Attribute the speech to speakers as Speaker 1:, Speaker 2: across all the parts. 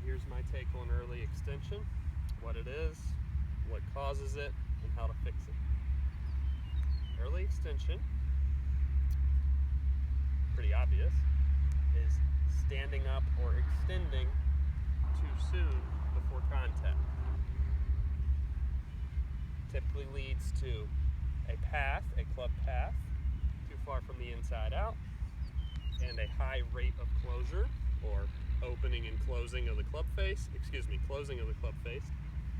Speaker 1: here's my take on early extension, what it is, what causes it, and how to fix it. Early extension, pretty obvious, is standing up or extending too soon before contact. Typically leads to a path, a club path, too far from the inside out, and a high rate of closure, or opening and closing of the club face, closing of the club face,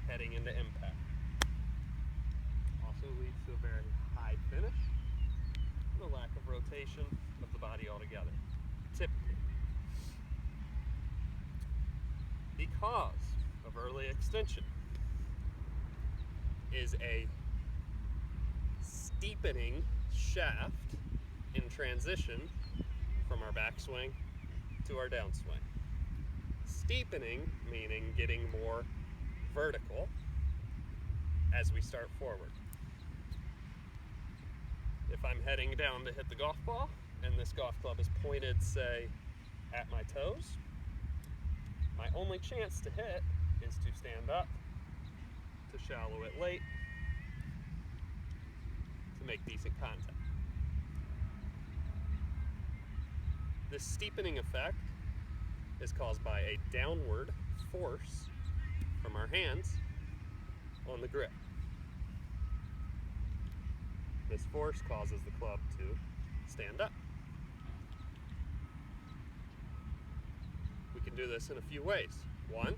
Speaker 1: heading into impact. Also leads to a very high finish, and a lack of rotation of the body altogether, typically. Because of early extension is a steepening shaft in transition from our backswing to our downswing. Steepening meaning getting more vertical as we start forward. If I'm heading down to hit the golf ball and this golf club is pointed, say, at my toes, my only chance to hit is to stand up, to shallow it late, to make decent contact. This steepening effect is caused by a downward force from our hands on the grip. This force causes the club to stand up. We can do this in a few ways. One,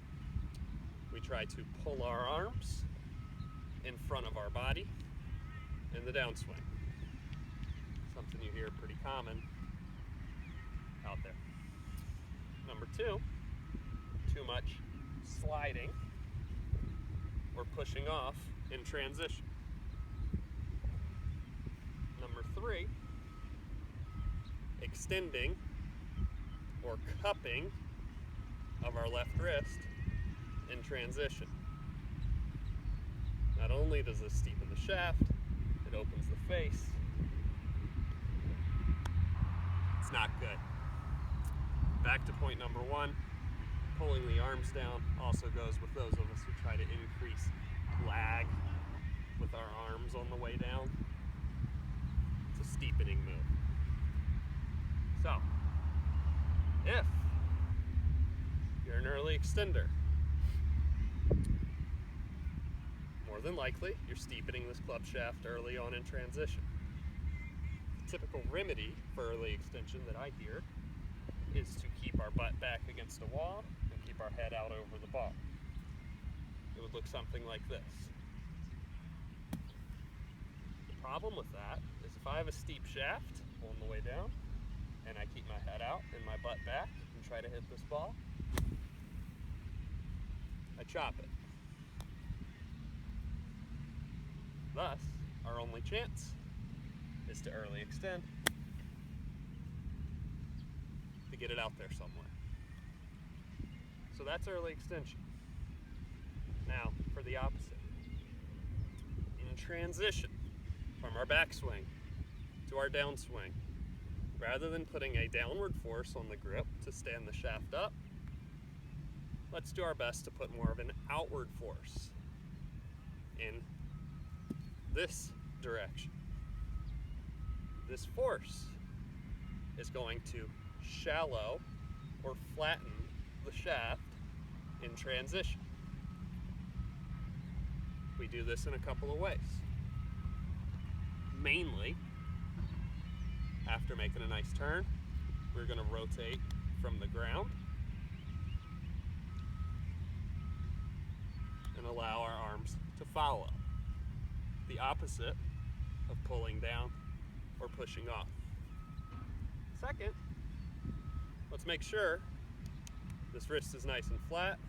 Speaker 1: we try to pull our arms in front of our body in the downswing. Something you hear pretty common out there. Number two, too much sliding or pushing off in transition. Number three, extending or cupping of our left wrist in transition. Not only does this steepen the shaft, it opens the face. It's not good. Back to point number one, pulling the arms down also goes with those of us who try to increase lag with our arms on the way down. It's a steepening move. So, if you're an early extender, more than likely you're steepening this club shaft early on in transition. The typical remedy for early extension that I hear is to keep our butt back against a wall and keep our head out over the ball. It would look something like this. The problem with that is if I have a steep shaft on the way down and I keep my head out and my butt back and try to hit this ball, I chop it. Thus, our only chance is to early extend, to get it out there somewhere. So that's early extension. Now, for the opposite. In transition from our backswing to our downswing, rather than putting a downward force on the grip to stand the shaft up, let's do our best to put more of an outward force in this direction. This force is going to shallow or flatten the shaft in transition. We do this in a couple of ways. Mainly, after making a nice turn, we're going to rotate from the ground and allow our arms to follow. The opposite of pulling down or pushing off. Second, let's make sure this wrist is nice and flat,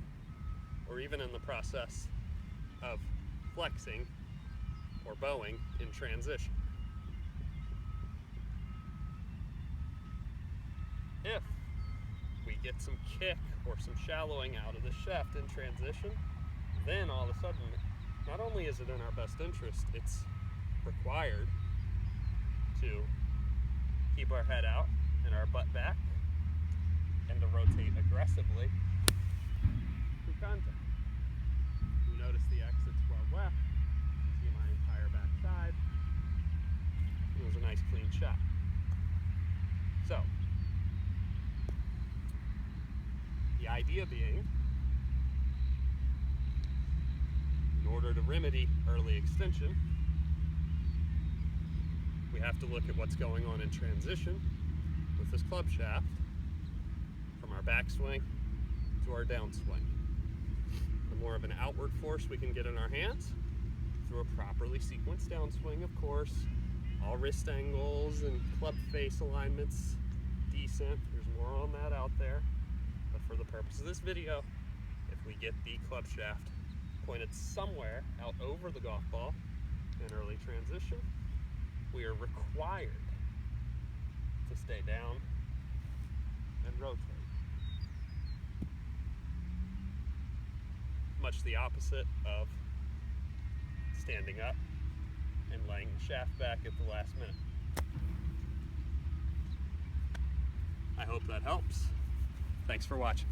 Speaker 1: or even in the process of flexing or bowing in transition. If we get some kick or some shallowing out of the shaft in transition, then all of a sudden, not only is it in our best interest, it's required to keep our head out and our butt back and to rotate aggressively contact. You notice the exit's well left. See my entire back side. It was a nice clean shot. So, the idea being, in order to remedy early extension, we have to look at what's going on in transition with this club shaft from our backswing to our downswing. The more of an outward force we can get in our hands through a properly sequenced downswing, of course, all wrist angles and club face alignments decent. There's more on that out there. But for the purpose of this video, if we get the club shaft pointed somewhere out over the golf ball in early transition, we are required to stay down and rotate. Much the opposite of standing up and laying the shaft back at the last minute. I hope that helps. Thanks for watching.